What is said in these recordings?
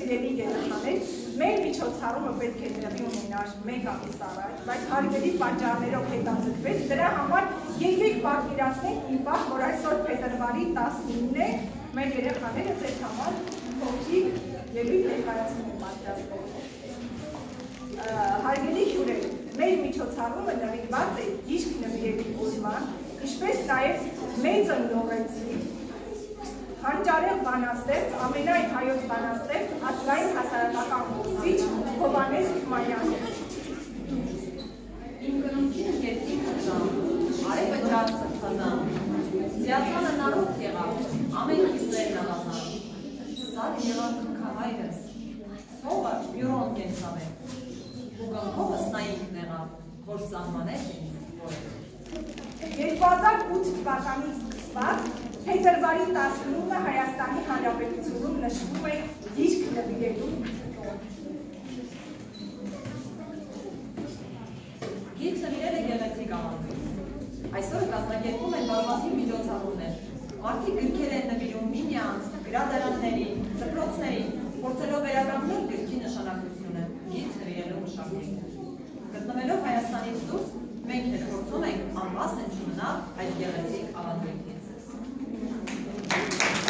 սիրելի երեխաներ, մեր միջոցառումը պետք է տեղի ունենար 1 ամիս առաջ, բայց հարգելի պատճառներով հետաձգվեց, դրա համար եկեք պատկերացնենք մի պահ, որ այսօր փետրվարի 19-ն է, մեր երեխաները ձեզ համար փոքրիկ ելույթ ներկայացնում են պատրաստել։ Հարգելի հյուրեր, մեր միջոցառումը նվիրված է գիրք նվիրելու օրվան, ինչպես նաև մեծ ընկերոջի հանճարեղ բանաստեղծ, ամենայն հայոց բանաստեղծ, ազգային հասարակական գործիչ Հովհաննես Թումանյանին։ Իմ կնունքին կետի խժան, արևը ջարդը խզան, զիացանը նարոք եղավ, ամեն կիսեր նահազան, սար եղավ կնքահայրս, սովը յուրոն կենսավ է, ու գնքովս նայինք նեղավ, որ սահմանեց ինձ որ է։ 2008 թվականից սկսված փետրվարի 19-ը Հայաստանի Հանրապետությունում նշվում է գիրք նվիրելու օր։ Գիրք նվիրելը գեղեցիկ ավանդ։ Այսօր կազմակերպում են բազմաթիվ միջոցառումներ։ Մարդիկ գրքեր են նվիրում միմյանց, գրադարաններին, դպրոցներին, փորձելով վերականգնել գրքի նշանակությունը, գիրք նվիրելու մշակույթը։ Գտնվելով Հայաստանից դուրս, մենք էլ փորձում ենք անվասն չմնալ այդ գեղեցիկ ավանդույթից։ Yeah.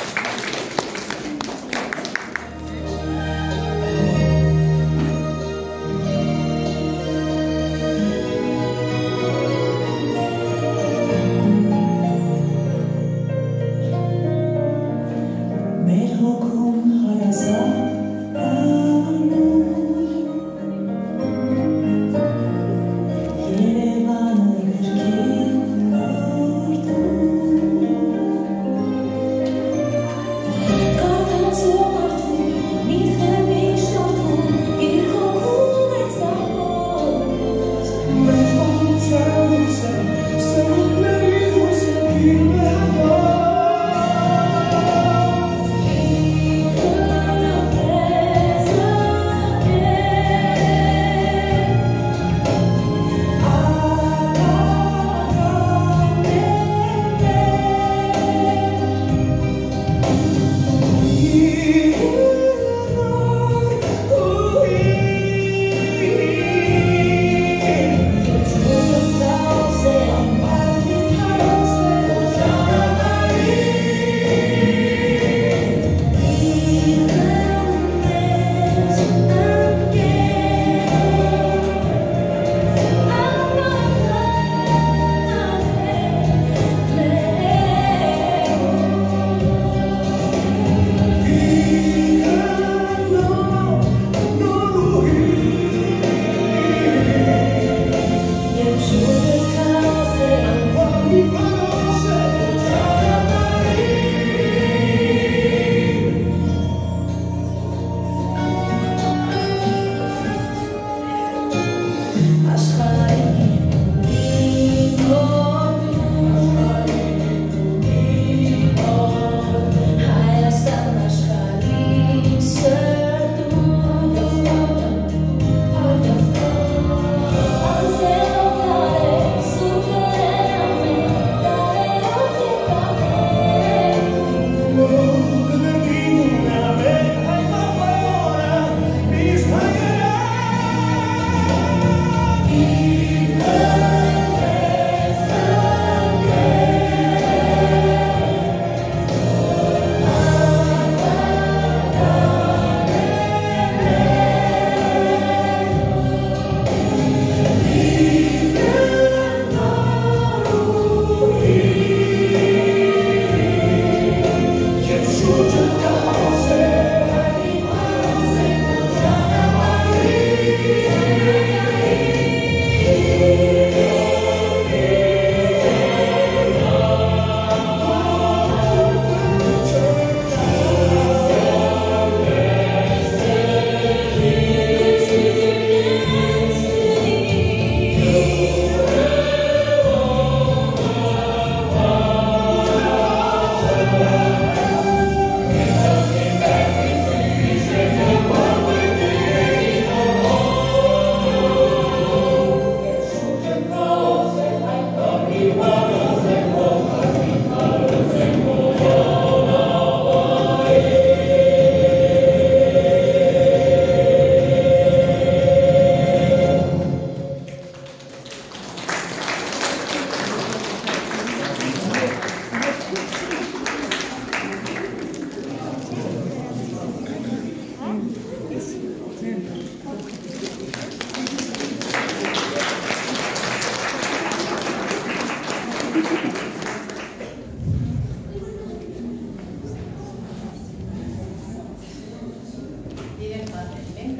Մենք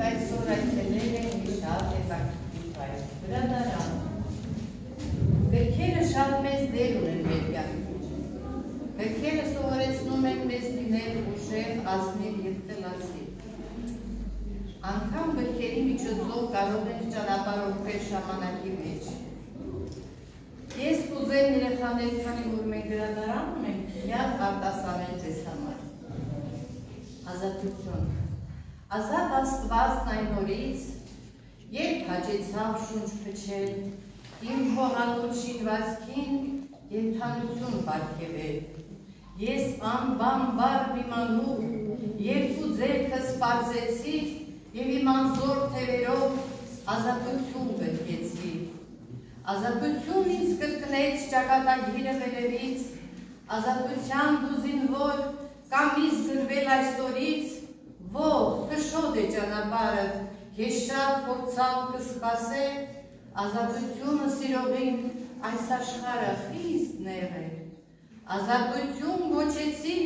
այսօր այցելել ենք մի շատ հետաքրքիր վայր, գրադարան։ Գրքերը շատ մեծ դեր ունեն մեր կյանքում։ Գրքերը սովորեցնում են մեզ լինել ուժեղ, ազնիվ և խելացի։ Անգամ գրքերի միջոցով կարող ենք ճանապարհորդել ժամանակի մեջ։ Ես կուզեմ երեխաներ, քանի որ մենք գրադարանում ենք, միակ արտասանել ձեզ համար։ Ազատություն։ Ազատ Աստվածն այն օրից, երբ հաջեցավ շունչ փչել, իմ հողանոց շինվածքին ենթանություն պարգևել։ Ես անբանբար մի մանուկ, երկու ձեռքս պարզեցի և իմ անզոր թևերով ազատություն գրկեցի։ Ազատություն ինձ կրկնեց ճակատագիրը վերևից, ազատության դուզինվոր կամիս գրվել այսօրից, ով կշոտ է ճանապարհը, ես շատ փորձալ կսպասե, ազատությունը սիրողին այս աշխարհը խիստ նեղ է։ Ազատություն գոչեցի,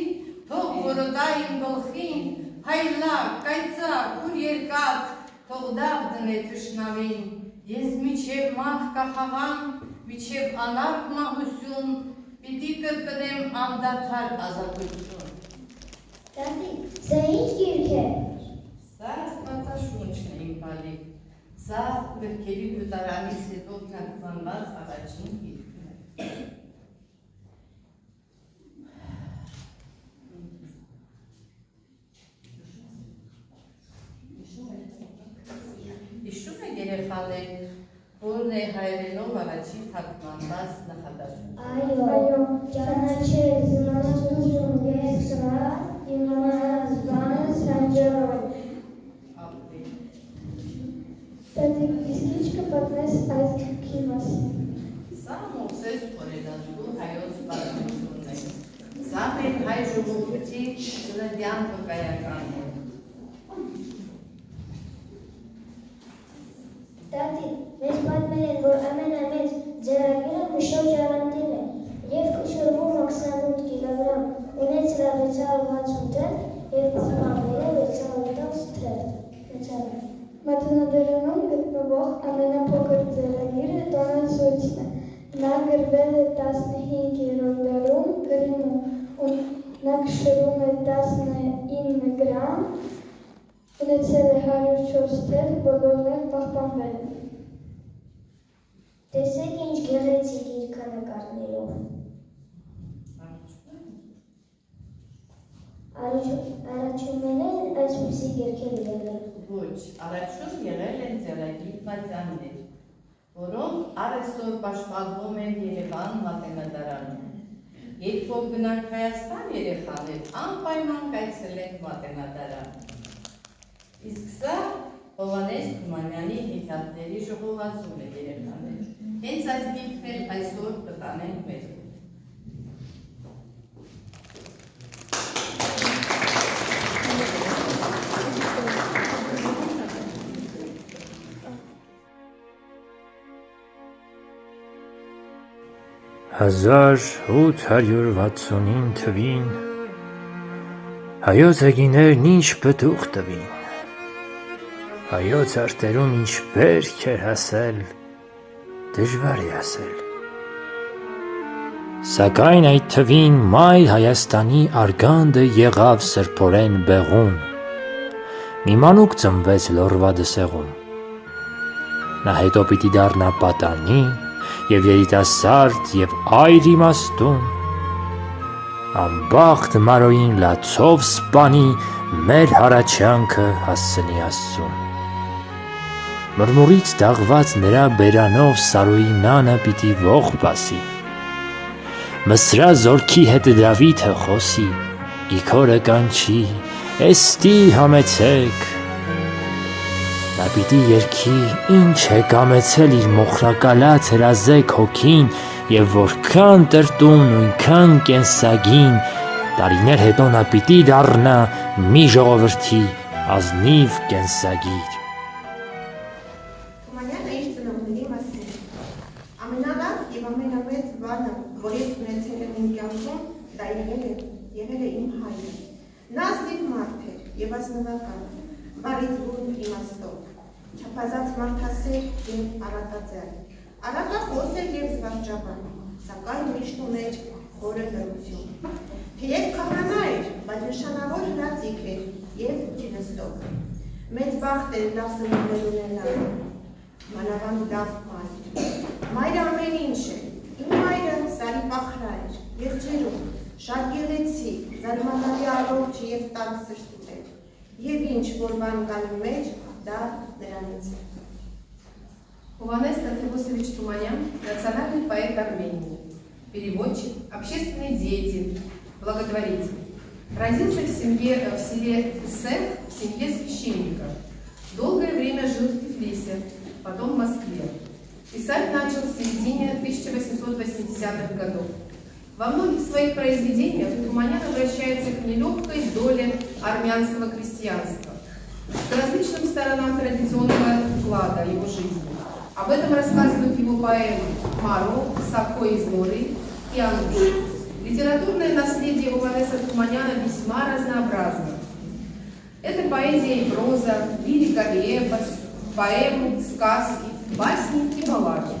թող որոտա իմ գլխին, հայլակ, կայծակ, ուր երկաթ, թող դավ դնե թշնամին, ես միջև մահ կախաղան, միջև անարգ մահություն, պիտի կրկնեմ անդադար ազատություն։ Տատի, սա ինչ գիրք է։ Սա աստվածաշունչն է իմ բալիկ, սա գրքերի գյուտարանից հետո թարգմանված առաջին գիրքն է։ Հիշում եք երեխաներ, որն է հայերենով առաջին թարգմանված նախադասությունը։ Այո, ճանաչել զմաստություն ես սրա, իմանաս բանս հանջարոն։ Տատի, իսկ ինչ կպատնես այս գրքի մասին։ Սա Մովսես օրենացու հայոց պատմությունն է։ Սա մեր հայ ժողովրդի ծննդյան վկայականն է։ Տատի, մեզ պատմել են, որ ամենամեծ ձեռագիրը մի շրջանատիպ է և կշռվում 28 կիլոգրամ, ունեց 660 թերթ և պահպանվել է 610 թերթ։ Մատենադարանում գտնվող ամենափոքր ձեռագիրը տոնացույցն է։ Նա գրվել է 15-րդ դարում Կրիմում, ու նա կշռում է 19 գրամ, ունեցել է 104 թերթ, բոլորն էլ պահպանվել են։ Տեսեք ինչ գեղեցիկ գիրքանկարներով։ Առաջումենեն այսպիսի գրքեր եղել։ Ոչ, առաջում եղել են ձեռագիր պատյաններ, որոնք առայսօր պաշտպանվում են Երևան մատենադարանում։ Երբ որ գնանք Հայաստան երեխաներ, անպայման կայցելենք մատենադարան։ Իսկ սա Հովհաննես Թումանյանի հեքիաթների ժողովածուն է երեխաներ։ Հենց այս գիրքն էլ այսօր կտանենք մեզ։ Հազար 869 թվին հայոց հեգիներն ինչ պտուղ տվին, հայոց արտերում ինչ բերք էր հասել, դժվար է ասել։ Սակայն այդ թվին մայր Հայաստանի արգանդը եղավ սրբորեն բեղուն, մի մանուկ ծնվեց լորվա դսեղում, նա հետո պիտի դառնա պատանի և երիտասարդ և այր իմաստուն, անբախտ Մարոյին լացով սպանի, մեր հառաչանքը հասցնի Աստծուն։ Մրմուրից դաղված նրա բերանով Սարոյի նանը պիտի ողջ պասի, Մսրա զորքի հետ Դավիթը խոսի, իքորը կանչի, էստի համեցեք, նա պիտի երգի, ինչ է կամեցել իր մոխրակալած հրազեկ հոգին և որքան տրտուն նույնքան կենսագին, տարիներ հետո նա պիտի դառնա մի ժողովրդի ազնիվ կենսագիր։ Թումանյանը իր ծնողների մասին։ Ամենալավ եւ ամենամեծ բանը, որ ես ունեցել եմ իմ կյանքում, դա եղել է իմ հայրը։ Նա ազնիվ մարդ էր եւ ազնվական, բարից բուն իմաստով, չափազանց մարդասեր եւ առատաձեռ, առատախոս էր եւ զվարճաբան, սակայն միշտ ուներ խորը լրություն։ Թեև քահանա էր, բայց նշանավոր հրաձիգ էր եւ չնստող։ Մեծ բախտ էր լավ ծնողներ ունենալ, մանավանդ լավ մայր։ Մայրը ամեն ինչ է։ Իմ մայրը Սարի Պախրա էր, եղջերուն, շատ գեղեցիկ, զարմանալի առողջ եւ տաք սրտի էր։ Եվ ինչ որ բան կա իմ մեջ, դա նրանից է։ Хованес Тартебосович Туманян, национальный поэт Армении, переводчик, общественный деятель, благотворитель. Родился в селе Сэм, в семье священника. Долгое время жил в Тифлисе, потом в Москве. Писать начал в середине 1880-х годов. Во многих своих произведениях Туманян обращается к нелегкой доле армянского крестьянства, к различным сторонам традиционного уклада его жизни. Об этом рассказывают его поэмы «Маро», «Сако из Норы» и «Ануш». Литературное наследие Хованеса Туманяна весьма разнообразно. Это поэзия и проза, лирика и эпос, поэмы, сказки, басни и баллады.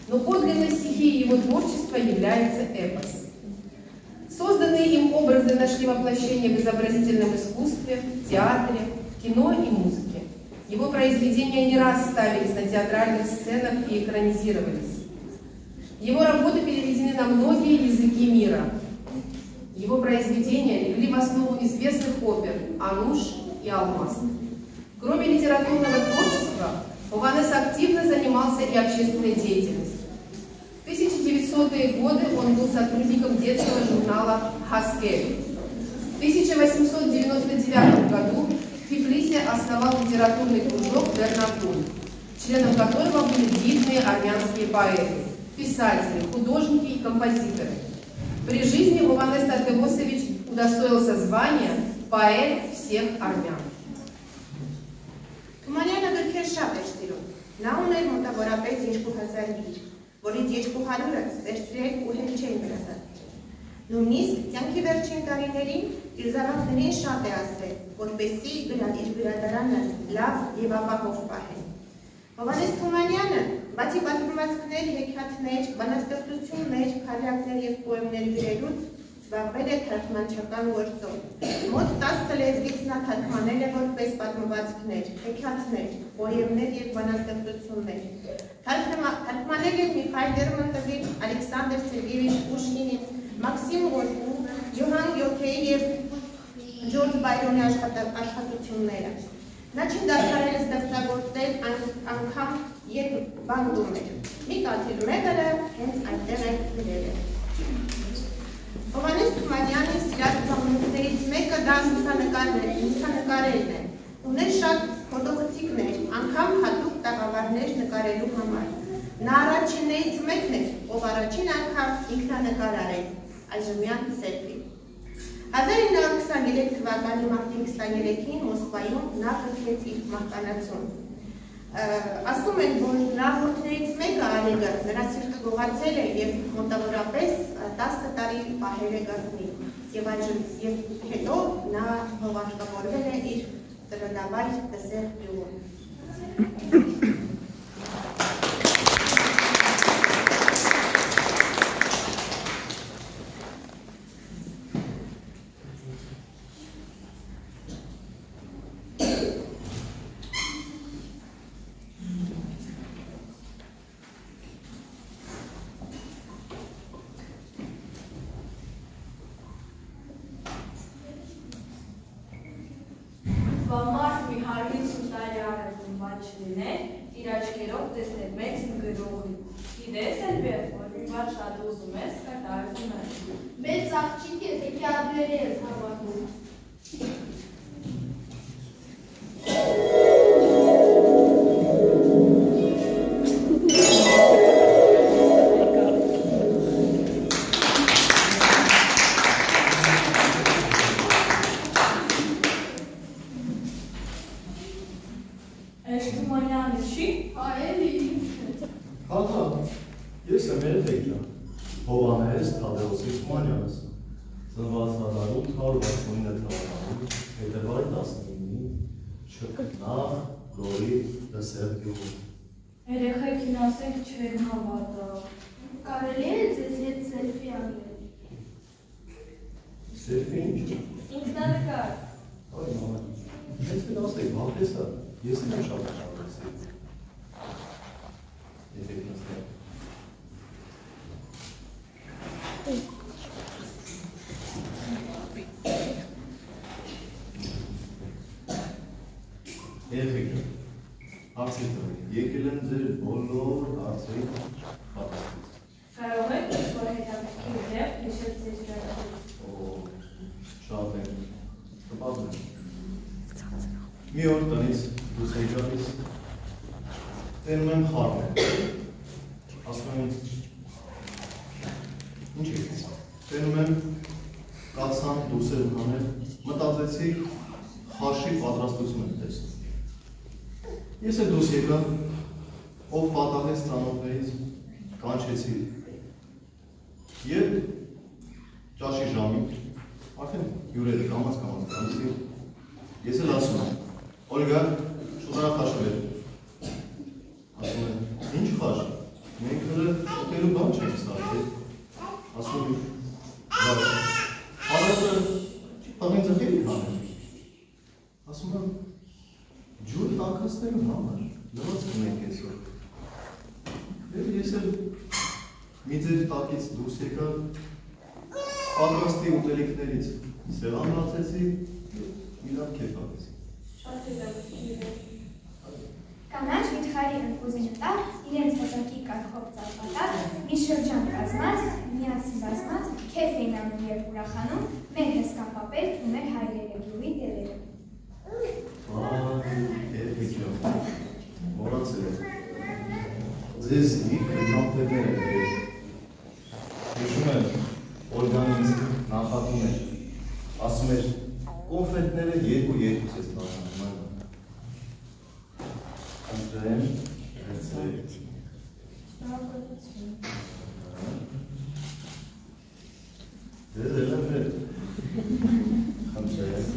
Но подлинной стихией его творчества является эпос. Созданные им образы нашли воплощение в изобразительном искусстве, театре, кино и музыке. Его произведения не раз ставились на театральных сценах и экранизировались. Его работы переведены на многие языки мира. Его произведения легли в основу известных опер «Ануш» и «Алмаз». Кроме литературного творчества, Хованес активно занимался и общественной деятельностью. В 1900-е годы он был сотрудником детского журнала «Хаскель». В 1899 году в Тифлисе основал литературный кружок «Бернакуль», членом которого были видные армянские поэты, писатели, художники и композиторы. При жизни Хованес Тартебосович удостоился звания «Поэт всех армян». Թումանյանը գրքեր շատ էր սիրում։ Նա ուներ մոտավորապես 2000 գիրք, որից 200-ը վերցրել ու հել չէին վերադարձել։ Նույնիսկ կյանքի վերջին տարիներին իր զավակներին շատ է ասել, որպեսզի իր գրադարանը լավ եւ ապահով պահեն։ Հովհաննես Թումանյանը, բացի պատմվածքներ, հեքիաթներ, բանաստեղծություններ, քարյակներ եւ պոեմներ գրելուց, զբաղվել է թարգմանչական գործով։ Մոտ 10 լեզվից նա թարգմանել է որպես պատմվածքներ, հեքիաթներ, պոեմներ եւ բանաստեղծություններ։ Թարգմանել է Միխայել Լերմոնտովի, Ալեքսանդր Սերգեյևիչ Պուշկինի, Մաքսիմ Գորկու, Յոհան Գյոթեի եւ Ջորջ Բայրոնի աշխատությունները։ Նա չի դադարել ստեղծագործել անգամ երբ բանդում էր։ Մի կաթիլ մետերը հենց այդտեղ է գրել է։ Հովհաննես Թումանյանի սիրած զբաղմունքներից մեկը դա լուսանկարելն է։ Ուներ շատ ֆոտոխցիկներ, անգամ հատուկ տաղավարներ նկարելու համար։ Նա առաջիններից մեկն էր, ով առաջին անգամ ինքնանկար արեց, այժմյան սելֆի։ 1923 թվականի մարտի 23-ին Մոսկվայում նա կրկեց իր մահկանացուն։ Ասում են, որ նախորդներից մեկը Արեգը նրա սիրտը գողացել է եւ մոտավորապես 10 տարի պահել է գտնի եւ հետո նա հողարկավորվել է իր ծննդավայր Դսեղ գյուղում։ Իր աչքերով տեսնել մեծ գրողի։ Գիտես էլ բեր, որ իվար շատ ուզում ես, կատարվում ես։ Մեծ աղջիկ ես, հեքիաթների ես հավատում։ Թումանյանը չի, այելի։ Հատա, ես Ես եմ երեխեք ջան, Հովհաննես Թադեոսի Թումանյանս, ծնված 1869 թվականին, փետրվարի 19-ին, Չկնախ Գորի Դսեղ գյուղում։ Երեխեքին ասենք չեն հավատա։ Կարելի է ձեզ հետ սելֆի անել։ Սելֆի ինչ։ Ինքնանկար։ Այ մամա, ես կդասեք, վաղտեսա, ես ինքը շատ շատեսի։ Եթեք նստեղ։ Երեխեք, հարցեր տվեք, եկել են ձեր բոլոր հարցերի պատասխանից։ Կարող եք ինչ-որ հետաքրքիր դեպք հիշել ձեր հրավերից։ Շատ եմ, կպատմեմ։ Մի օր տնից դուրս էի գալիս, տենում եմ խառն, ասում եմ, ինչ եք, տենում եմ կացան դուրս եմ հանել, մտածեցի խաշի պատրաստություն եմ տեսնում։ Ես է դուրս եկա, ով պատահեց ծանոթներից, կանչեցի և ճաշի ժամին, արդեն հյուրերը կամաց կանցի, ես էլ ասում եմ, Օլգա, շուտանա խաշը վեր, ասում եմ, ինչ խաշ, մենք հրը շուտերու բան չենք ստարել, ասում եմ, հարածը տղին ձխերի հանել, ասում եմ, ջուր տակասներում համար, լված կնենք այսօր, և ես էլ մի ձեր տակից դուրս եկա, պատրաստի ուտելիքներից սեղան բացեցի մի լավ քեֆ արեցի։ Շատ հետաքրքիր է։ Կանաչ վիթխարի ընկուզի մտա, իրենց հասակի կարգով ծալպատակ, մի շրջան կազմած, միասին բազմած, քեֆ էին անում և ուրախանում, մեր հսկան պապերն ու մեր հայրերը գյուղի տերերը։ Երեխեք ջան, մոռացել եմ, ձեզ ինքը կոնֆետներ եք դեր։ Հիշում եմ, Օլգան ինձ նախատում էր, ասում էր, կոնֆետները երկու-երկուս ես բաժանում, Անդրեմ, վերցրեք։ Դեր էլ եմ վեր։ Անդրեմ,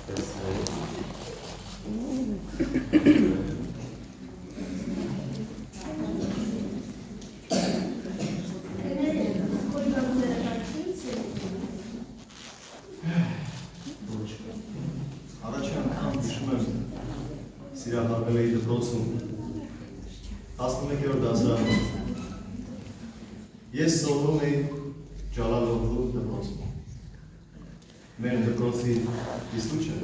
վերցրեք։ Սիրահարվել էի դպրոցում, 11-րդ դասարանում, ես սովորում էի Ջալալովու դպրոցում, մեր դպրոցի իսկուչը,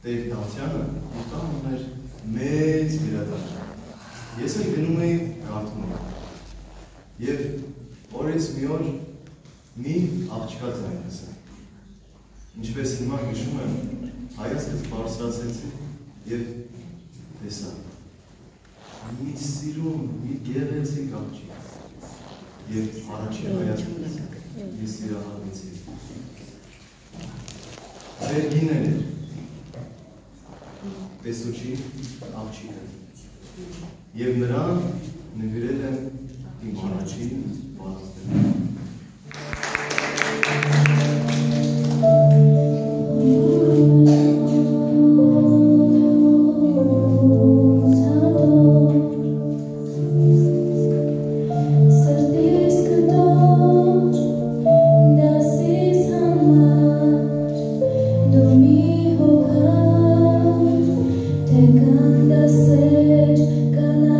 Տեր Դավթյանը ուտանում էր մեծ գրադարան, ես էլ գնում էի կարդում և օրից մի օր մի աղջկա ձայն լսել, ինչպես հիմա հիշում եմ, հայացքս բարձրացեցի և տեսա, մի սիրուն, մի գեղեցիկ աղջիկ և առաջին հայացքս ես սիրահարվեցի։ Վերգինեն էր, տեսուչի աղջիկը և նրան նվիրել եմ իմ առաջին բանաստեղծությունը։ Te canta ser, cana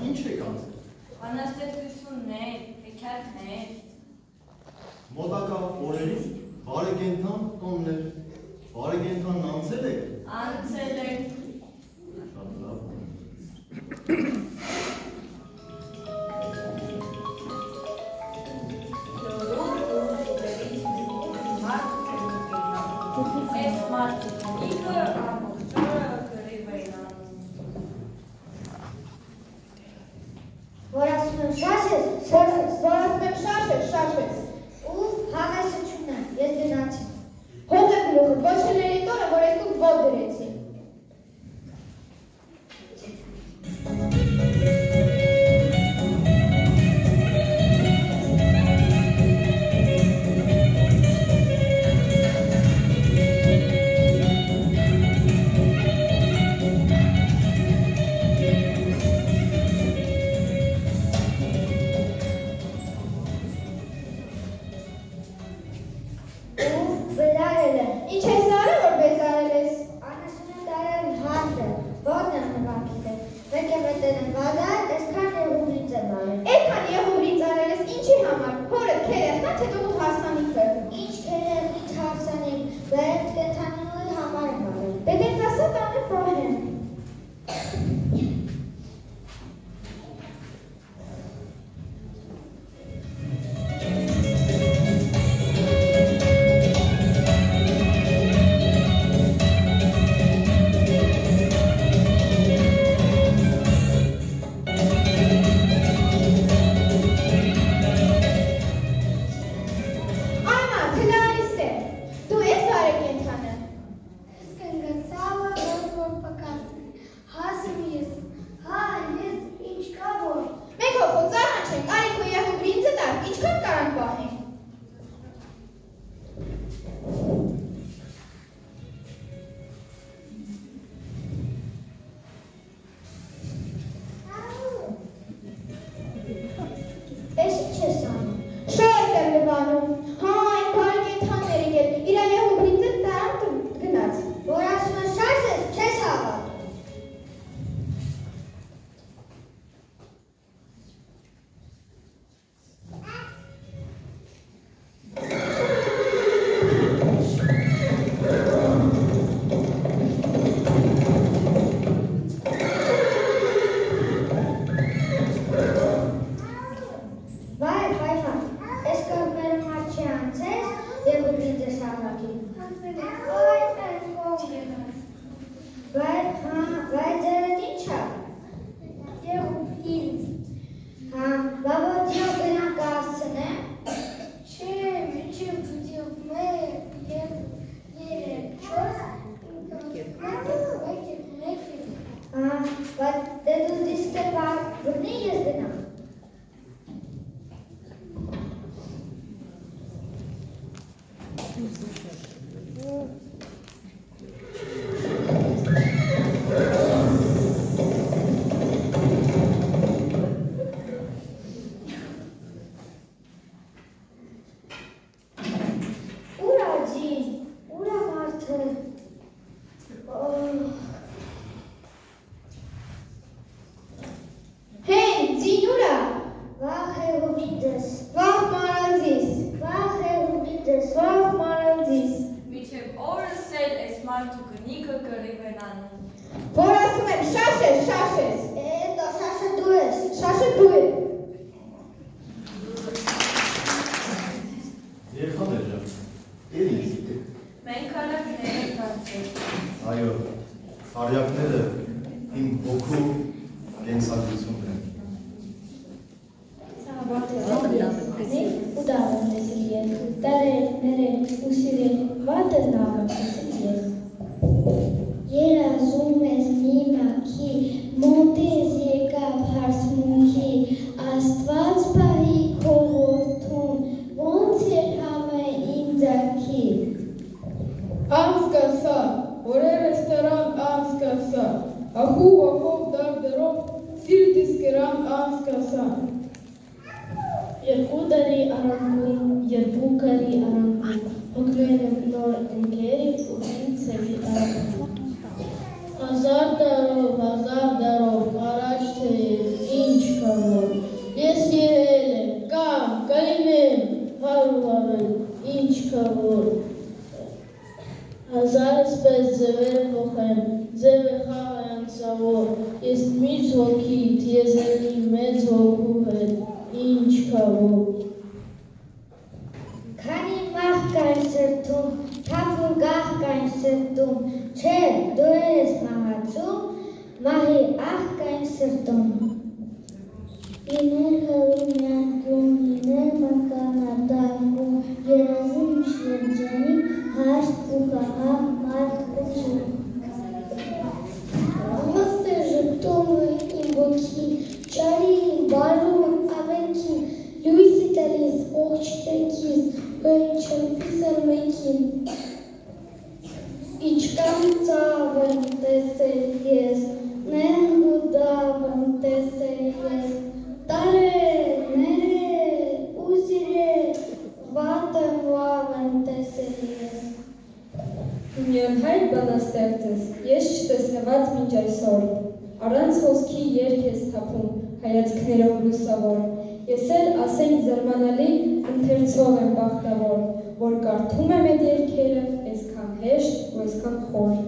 ինչ եք անցել։ Անաստեցություններ, հեքիաթներ։ Մոտակա օրերից բարեկենդան տոններ։ Բարեկենդանն անցել եք։ Անցել եք։ Շատ լավ։ Այս մարդը ինքը ամորջորը կրիվ էին անում։ Որ ասում եմ շաշես, Որ ասում եմ շաշես։ ու հավեսը չունեմ, ես գնացի։ Հող է գլուխը, ոչ շների տոնը, որ ես դուք ոտ դրեցի։ Ինչ ես արել, որ բեզարել ես։ Անասուն է տարել հարդը, ոտն եմ նվակիտ է, մեկ է մետել եմ վադար, այսքան եհուբրից եմ արել։ Էդքան եհուբրից արել ես ինչի համար, հորդ քերեխնա, թե դու հարսանիքը։ Ինչ քերեղից հարսանիք, բերդ կենթանիների համար եմ արել։ Դե դենց ասա տանը պահեմ։ Երազում ես մի մաքի, մոտես եկավ հարսմունքի, Աստված պահի քո որդուն, ոնց էր համը իմ ձագի։ Անցկացա, որ ռեստորան անցկացա, ախու ախով դարդերով, սիրտիս կրան անցկացա։ Երկու դարի արանքում, երկու կարի արանքում, հոգնել եմ նոր ընկերի ու ինձ էվի արանքում։ Հազար դարով, առաջ թեև, ինչ Մահի աղկային սրտում։ Իներ հավիմյակում, իներ մականատարկում, երազին շերջանի, հաշտ ու կահավ մարդ կուծում։ Մստ է ժպտում իմ ոգին, ճարի իմ բարում ավենքին, լույսի տալիս ողջ տեքիս, բեն չմպիս էլ մեկին։ Իչկան ծավ եմ տեսել ես, նենք ու դավ եմ տեսել ես, տարել, ներել, ու սիրել, վատ եմ վավ եմ տեսել ես։ Միանհայտ բանաստեղծ ես, ես չտեսնված մինչ այսօր, առանց խոսքի երգ ես թափում, հայացքներով լուսավոր, ես էլ ասենք զարմանալի ընթերցող եմ բախտավոր, որ կարդում եմ այդ երգերը այսքան հեշտ ու այսքան խոր։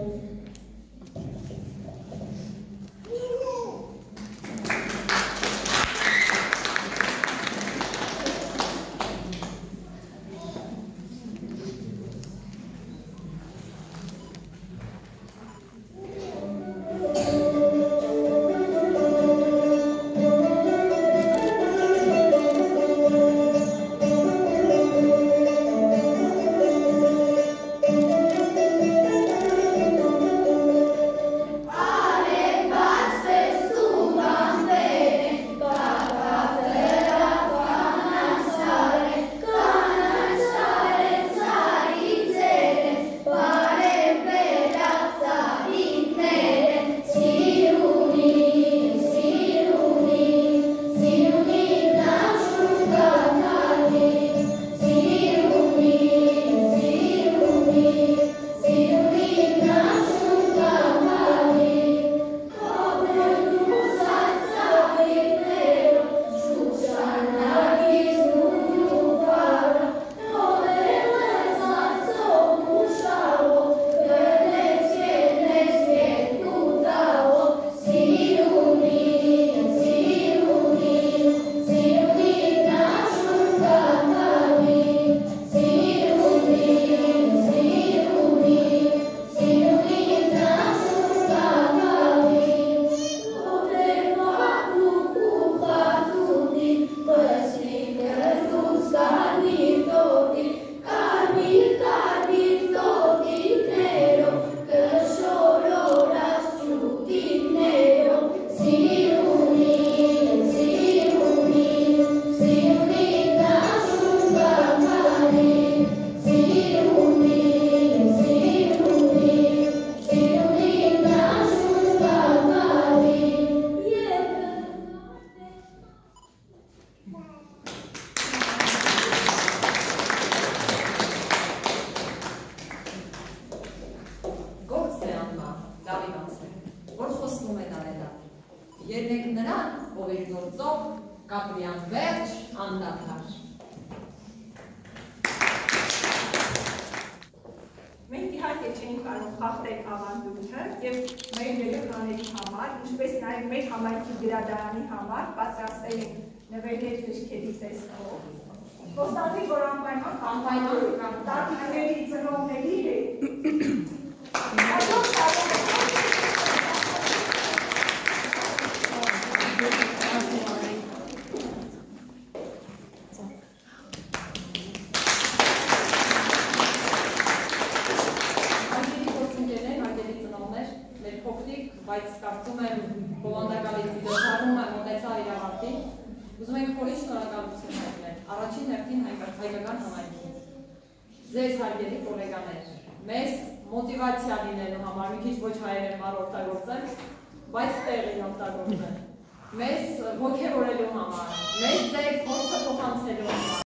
Ելնեք նրան, ով իր գործով կապրի անվերջ անդադար։ Մենք իհարկե չենք կարող խախտել ավանդույթը եւ մեր երեխաների համար, ինչպես նաեւ մեր համայնքի գրադարանի համար պատրաստել ենք նվերներ գրքերի տեսքով։ Խոստացի, որ անպայման տարբերների ծնողների հետ բայց կարծում եմ բովանդակալից միջոցառումը մոտեցավ իր ավարտին, ուզում ենք խորի շնորհակալություն հայտնել առաջին հերթին հայկական համայնքին։ Ձեզ հարգելի գոլեգաներ, մեզ մոտիվացիա լինելու համար, մի քիչ ոչ հայերեն բառ օգտագործեմ, բայց տեղին օգտագործեմ, մեզ ոգևորելու համար, մեզ ձեր փորձը փոխանցելու համար